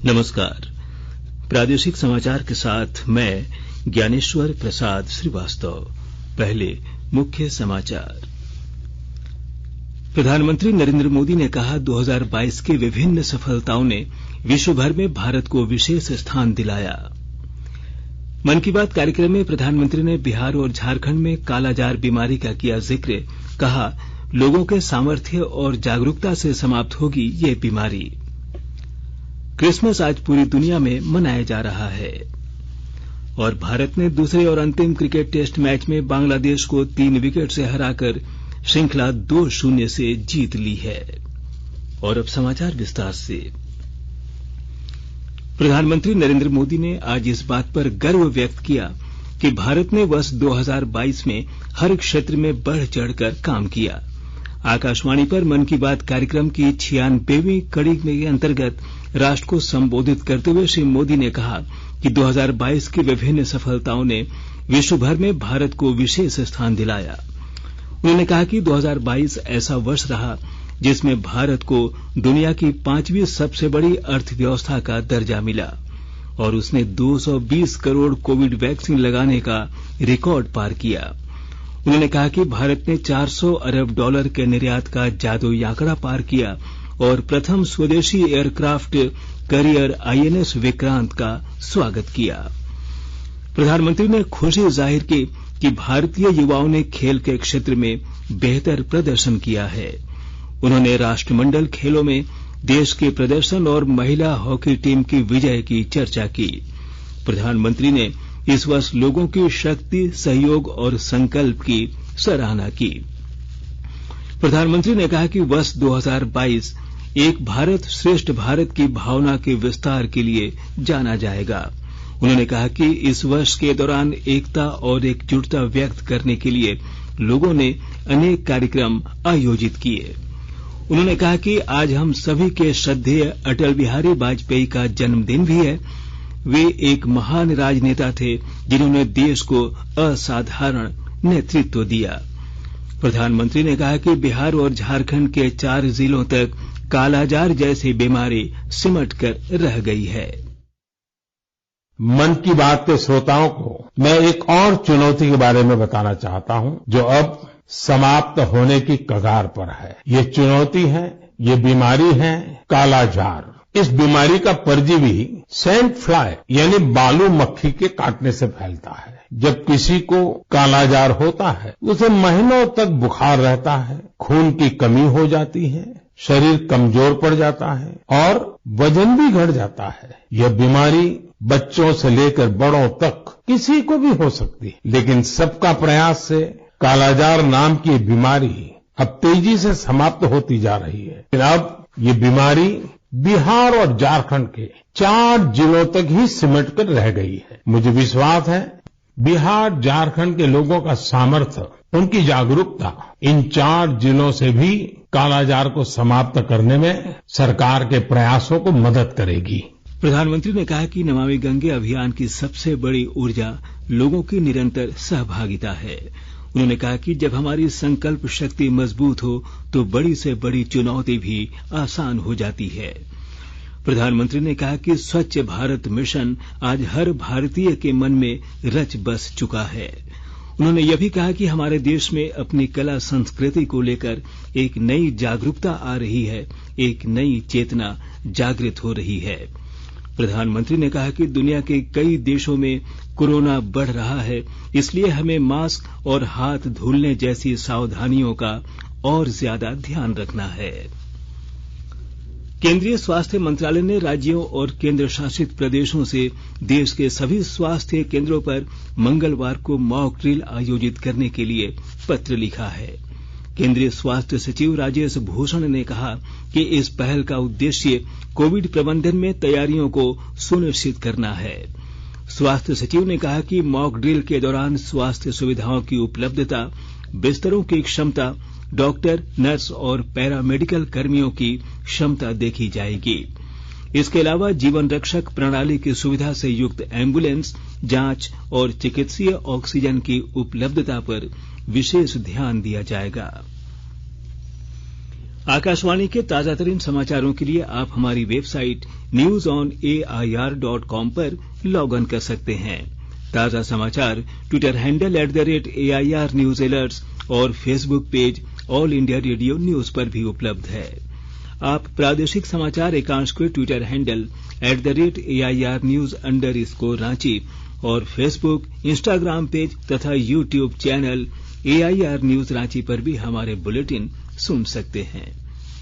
नमस्कार। प्रादेशिक समाचार के साथ मैं ज्ञानेश्वर प्रसाद श्रीवास्तव। पहले मुख्य समाचार। प्रधानमंत्री नरेंद्र मोदी ने कहा 2022 की विभिन्न सफलताओं ने विश्व भर में भारत को विशेष स्थान दिलाया। मन की बात कार्यक्रम में प्रधानमंत्री ने बिहार और झारखंड में कालाजार बीमारी का किया जिक्र। कहा, लोगों के सामर्थ्य और जागरूकता से समाप्त होगी ये बीमारी। क्रिसमस आज पूरी दुनिया में मनाया जा रहा है। और भारत ने दूसरे और अंतिम क्रिकेट टेस्ट मैच में बांग्लादेश को 3 विकेट से हराकर श्रृंखला 2-0 से जीत ली है। और अब समाचार विस्तार से। प्रधानमंत्री नरेंद्र मोदी ने आज इस बात पर गर्व व्यक्त किया कि भारत ने वर्ष 2022 में हर क्षेत्र में बढ़ चढ़कर काम किया। आकाशवाणी पर मन की बात कार्यक्रम की 96वीं कड़ी के अंतर्गत राष्ट्र को संबोधित करते हुए श्री मोदी ने कहा कि 2022 की विभिन्न सफलताओं ने विश्व भर में भारत को विशेष स्थान दिलाया। उन्होंने कहा कि 2022 ऐसा वर्ष रहा जिसमें भारत को दुनिया की 5वीं सबसे बड़ी अर्थव्यवस्था का दर्जा मिला और उसने 220 करोड़ कोविड वैक्सीन लगाने का रिकॉर्ड पार किया। उन्होंने कहा कि भारत ने $400 अरब के निर्यात का जादुई आंकड़ा पार किया और प्रथम स्वदेशी एयरक्राफ्ट कैरियर आईएनएस विक्रांत का स्वागत किया। प्रधानमंत्री ने खुशी जाहिर की कि भारतीय युवाओं ने खेल के क्षेत्र में बेहतर प्रदर्शन किया है। उन्होंने राष्ट्रमंडल खेलों में देश के प्रदर्शन और महिला हॉकी टीम की विजय की चर्चा की। प्रधानमंत्री ने इस वर्ष लोगों की शक्ति, सहयोग और संकल्प की सराहना की। प्रधानमंत्री ने कहा कि वर्ष 2022 एक भारत श्रेष्ठ भारत की भावना के विस्तार के लिए जाना जाएगा। उन्होंने कहा कि इस वर्ष के दौरान एकता और एकजुटता व्यक्त करने के लिए लोगों ने अनेक कार्यक्रम आयोजित किए। उन्होंने कहा कि आज हम सभी के श्रद्धेय अटल बिहारी वाजपेयी का जन्मदिन भी है। वे एक महान राजनेता थे जिन्होंने देश को असाधारण नेतृत्व दिया। प्रधानमंत्री ने कहा कि बिहार और झारखंड के 4 जिलों तक कालाजार जैसी बीमारी सिमट कर रह गई है। मन की बात के श्रोताओं को मैं एक और चुनौती के बारे में बताना चाहता हूं जो अब समाप्त होने की कगार पर है। ये चुनौती है, ये बीमारी है कालाजार। इस बीमारी का परजीवी सैंड फ्लाई यानी बालू मक्खी के काटने से फैलता है। जब किसी को कालाजार होता है उसे महीनों तक बुखार रहता है, खून की कमी हो जाती है, शरीर कमजोर पड़ जाता है और वजन भी घट जाता है। यह बीमारी बच्चों से लेकर बड़ों तक किसी को भी हो सकती है, लेकिन सबका प्रयास से कालाजार नाम की बीमारी अब तेजी से समाप्त होती जा रही है। लेकिन अब ये बीमारी बिहार और झारखंड के 4 जिलों तक ही सिमट कर रह गई है। मुझे विश्वास है बिहार झारखंड के लोगों का सामर्थ्य, उनकी जागरूकता इन 4 जिलों से भी कालाजार को समाप्त करने में सरकार के प्रयासों को मदद करेगी। प्रधानमंत्री ने कहा कि नमामि गंगे अभियान की सबसे बड़ी ऊर्जा लोगों की निरंतर सहभागिता है। उन्होंने कहा कि जब हमारी संकल्प शक्ति मजबूत हो तो बड़ी से बड़ी चुनौती भी आसान हो जाती है। प्रधानमंत्री ने कहा कि स्वच्छ भारत मिशन आज हर भारतीय के मन में रच बस चुका है। उन्होंने यह भी कहा कि हमारे देश में अपनी कला संस्कृति को लेकर एक नई जागरूकता आ रही है, एक नई चेतना जागृत हो रही है। प्रधानमंत्री ने कहा कि दुनिया के कई देशों में कोरोना बढ़ रहा है, इसलिए हमें मास्क और हाथ धुलने जैसी सावधानियों का और ज्यादा ध्यान रखना है। केंद्रीय स्वास्थ्य मंत्रालय ने राज्यों और केंद्र शासित प्रदेशों से देश के सभी स्वास्थ्य केंद्रों पर मंगलवार को मॉक ड्रिल आयोजित करने के लिए पत्र लिखा है। केंद्रीय स्वास्थ्य सचिव राजेश भूषण ने कहा कि इस पहल का उद्देश्य कोविड प्रबंधन में तैयारियों को सुनिश्चित करना है। स्वास्थ्य सचिव ने कहा कि मॉक ड्रिल के दौरान स्वास्थ्य सुविधाओं की उपलब्धता, बिस्तरों की क्षमता, डॉक्टर, नर्स और पैरामेडिकल कर्मियों की क्षमता देखी जाएगी। इसके अलावा जीवन रक्षक प्रणाली की सुविधा से युक्त एम्बुलेंस, जांच और चिकित्सीय ऑक्सीजन की उपलब्धता पर विशेष ध्यान दिया जाएगा। आकाशवाणी के ताजातरीन समाचारों के लिए आप हमारी वेबसाइट newsonair.com पर लॉग ऑन कर सकते हैं। ताजा समाचार Twitter handle @AIR news alerts और Facebook page All India Radio news पर भी उपलब्ध है। आप प्रादेशिक समाचार एकांश के Twitter handle @AIR news_ Ranchi और फेसबुक, इंस्टाग्राम पेज तथा YouTube channel AIR news Ranchi पर भी हमारे बुलेटिन सुन सकते हैं।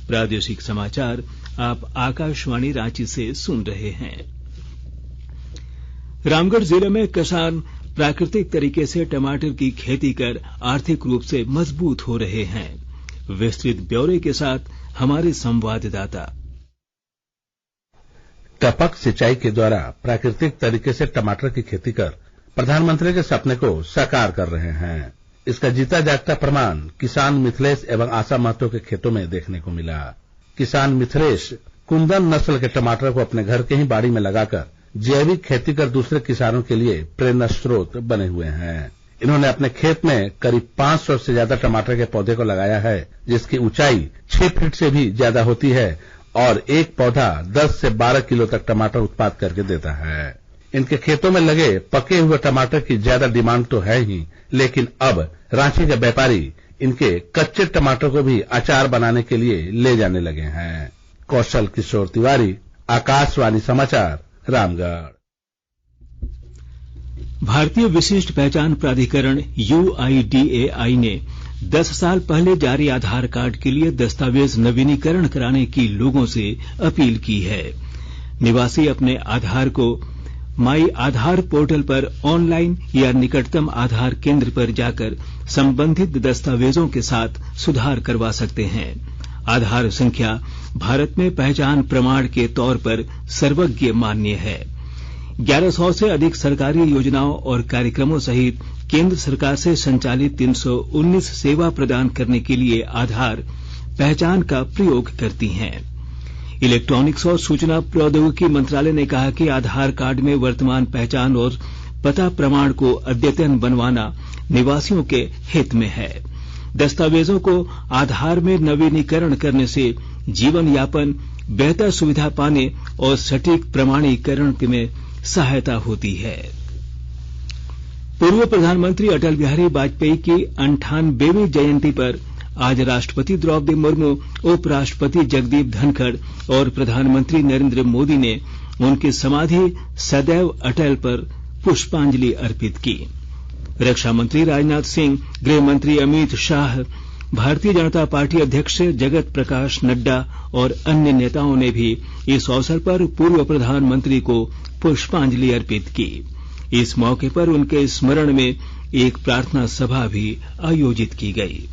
प्रादेशिक समाचार आप आकाशवाणी रांची से सुन रहे हैं। रामगढ़ जिले में किसान प्राकृतिक तरीके से टमाटर की खेती कर आर्थिक रूप से मजबूत हो रहे हैं। विस्तृत ब्यौरे के साथ हमारे संवाददाता। टपक सिंचाई के द्वारा प्राकृतिक तरीके से टमाटर की खेती कर प्रधानमंत्री के सपने को साकार कर रहे हैं। इसका जीता जागता प्रमाण किसान मिथिलेश एवं आशा महतो के खेतों में देखने को मिला। किसान मिथिलेश कुंदन नस्ल के टमाटर को अपने घर के ही बाड़ी में लगाकर जैविक खेती कर दूसरे किसानों के लिए प्रेरणा स्रोत बने हुए हैं। इन्होंने अपने खेत में करीब 500 से ज्यादा टमाटर के पौधे को लगाया है, जिसकी ऊंचाई 6 फीट से भी ज्यादा होती है और एक पौधा 10 से 12 किलो तक टमाटर उत्पाद करके देता है। इनके खेतों में लगे पके हुए टमाटर की ज्यादा डिमांड तो है ही, लेकिन अब रांची के व्यापारी इनके कच्चे टमाटर को भी अचार बनाने के लिए ले जाने लगे हैं। कौशल किशोर तिवारी, आकाशवाणी समाचार, रामगढ़। भारतीय विशिष्ट पहचान प्राधिकरण UIDAI ने 10 साल पहले जारी आधार कार्ड के लिए दस्तावेज नवीनीकरण कराने की लोगों से अपील की है। निवासी अपने आधार को माई आधार पोर्टल पर ऑनलाइन या निकटतम आधार केंद्र पर जाकर संबंधित दस्तावेजों के साथ सुधार करवा सकते हैं। आधार संख्या भारत में पहचान प्रमाण के तौर पर सर्वज्ञ मान्य है। 1100 से अधिक सरकारी योजनाओं और कार्यक्रमों सहित केंद्र सरकार से संचालित 319 सेवा प्रदान करने के लिए आधार पहचान का प्रयोग करती हैं। इलेक्ट्रॉनिक्स और सूचना प्रौद्योगिकी मंत्रालय ने कहा कि आधार कार्ड में वर्तमान पहचान और पता प्रमाण को अद्यतन बनवाना निवासियों के हित में है। दस्तावेजों को आधार में नवीनीकरण करने से जीवन यापन, बेहतर सुविधा पाने और सटीक प्रमाणीकरण में सहायता होती है। पूर्व प्रधानमंत्री अटल बिहारी वाजपेयी की 98वीं जयंती पर आज राष्ट्रपति द्रौपदी मुर्मू, उपराष्ट्रपति जगदीप धनखड़ और प्रधानमंत्री नरेंद्र मोदी ने उनकी समाधि सदैव अटल पर पुष्पांजलि अर्पित की। रक्षा मंत्री राजनाथ सिंह, गृह मंत्री अमित शाह, भारतीय जनता पार्टी अध्यक्ष जगत प्रकाश नड्डा और अन्य नेताओं ने भी इस अवसर पर पूर्व प्रधानमंत्री को पुष्पांजलि अर्पित की। इस मौके पर उनके स्मरण में एक प्रार्थना सभा भी आयोजित की गई।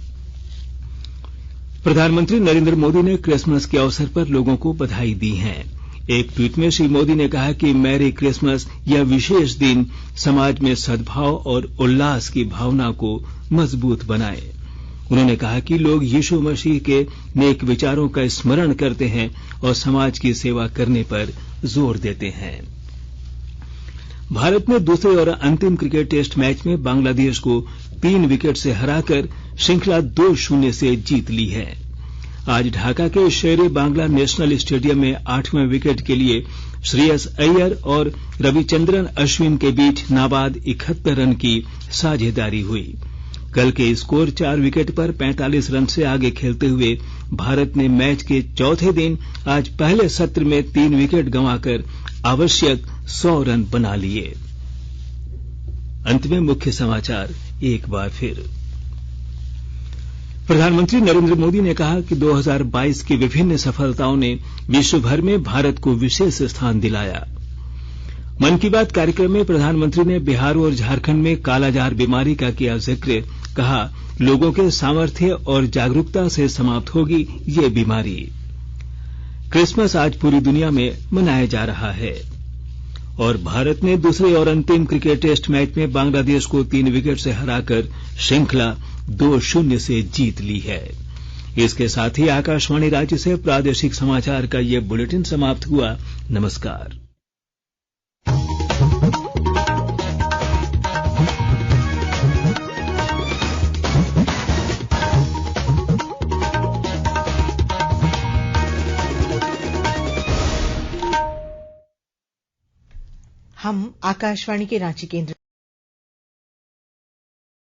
प्रधानमंत्री नरेंद्र मोदी ने क्रिसमस के अवसर पर लोगों को बधाई दी है। एक ट्वीट में श्री मोदी ने कहा कि मैरी क्रिसमस यह विशेष दिन समाज में सद्भाव और उल्लास की भावना को मजबूत बनाए। उन्होंने कहा कि लोग यीशु मसीह के नेक विचारों का स्मरण करते हैं और समाज की सेवा करने पर जोर देते हैं। भारत ने दूसरे और अंतिम क्रिकेट टेस्ट मैच में बांग्लादेश को 3 विकेट से हराकर श्रृंखला 2-0 से जीत ली है। आज ढाका के शेरे बांग्ला नेशनल स्टेडियम में 8वें विकेट के लिए श्रेयस अय्यर और रविचंद्रन अश्विन के बीच नाबाद 71 रन की साझेदारी हुई। कल के स्कोर 4 विकेट पर 45 रन से आगे खेलते हुए भारत ने मैच के चौथे दिन आज पहले सत्र में 3 विकेट गंवाकर आवश्यक 100 रन बना लिए। अंत में मुख्य समाचार एक बार फिर। प्रधानमंत्री नरेंद्र मोदी ने कहा कि 2022 की विभिन्न सफलताओं ने विश्व भर में भारत को विशेष स्थान दिलाया। मन की बात कार्यक्रम में प्रधानमंत्री ने बिहार और झारखंड में कालाजार बीमारी का किया जिक्र। कहा, लोगों के सामर्थ्य और जागरूकता से समाप्त होगी ये बीमारी। क्रिसमस आज पूरी दुनिया में मनाया जा रहा है। और भारत ने दूसरे और अंतिम क्रिकेट टेस्ट मैच में बांग्लादेश को 3 विकेट से हराकर श्रृंखला 2-0 से जीत ली है। इसके साथ ही आकाशवाणी रांची से प्रादेशिक समाचार का ये बुलेटिन समाप्त हुआ। नमस्कार। हम आकाशवाणी के रांची केंद्र